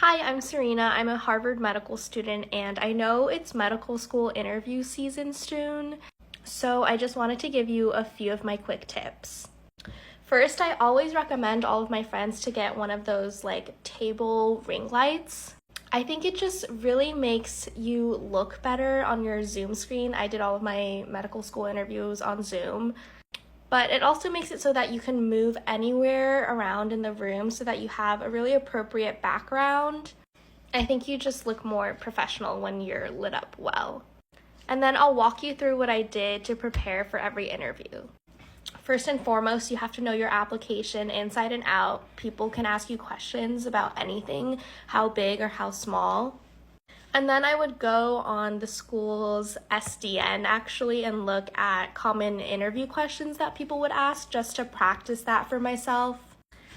Hi, I'm Serena. I'm a Harvard medical student, and I know it's medical school interview season soon, so I just wanted to give you a few of my quick tips. First, I always recommend all of my friends to get one of those table ring lights. I think it just really makes you look better on your Zoom screen. I did all of my medical school interviews on Zoom. But it also makes it so that you can move anywhere around in the room so that you have a really appropriate background. I think you just look more professional when you're lit up well. And then I'll walk you through what I did to prepare for every interview. First and foremost, you have to know your application inside and out. People can ask you questions about anything, how big or how small. And then I would go on the school's SDN actually and look at common interview questions that people would ask just to practice that for myself.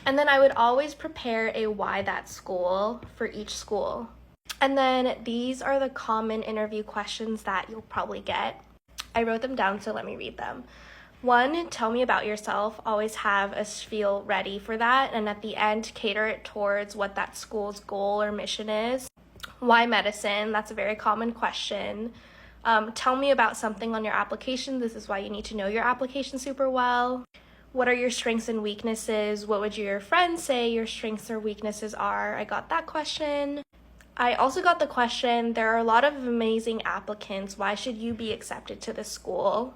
And then I would always prepare a why that school for each school. And then these are the common interview questions that you'll probably get. I wrote them down, so let me read them. 1, tell me about yourself. Always have a spiel ready for that. And at the end, cater it towards what that school's goal or mission is. Why medicine? That's a very common question. Tell me about something on your application. This is why you need to know your application super well. What are your strengths and weaknesses? What would your friends say your strengths or weaknesses are? I got that question. I also got the question, there are a lot of amazing applicants. Why should you be accepted to this school?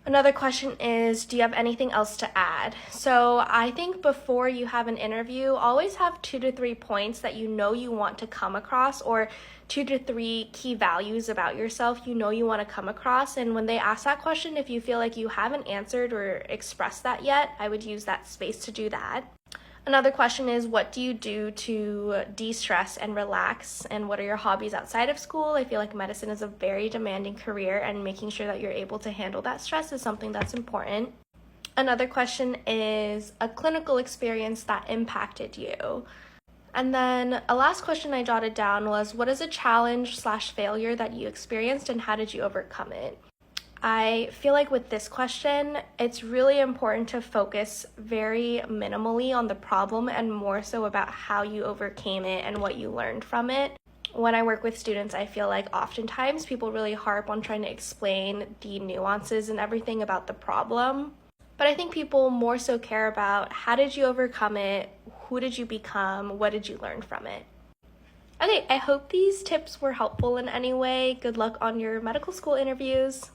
Another question is, do you have anything else to add? So I think before you have an interview, always have 2 to 3 points that you know you want to come across, or 2 to 3 key values about yourself you know you want to come across. And when they ask that question, if you feel like you haven't answered or expressed that yet, I would use that space to do that. Another question is, what do you do to de-stress and relax, and what are your hobbies outside of school? I feel like medicine is a very demanding career, and making sure that you're able to handle that stress is something that's important. Another question is a clinical experience that impacted you. And then a last question I jotted down was, what is a challenge/failure that you experienced, and how did you overcome it? I feel like with this question, it's really important to focus very minimally on the problem and more so about how you overcame it and what you learned from it. When I work with students, I feel like oftentimes people really harp on trying to explain the nuances and everything about the problem. But I think people more so care about how did you overcome it, who did you become, what did you learn from it? Okay, I hope these tips were helpful in any way. Good luck on your medical school interviews.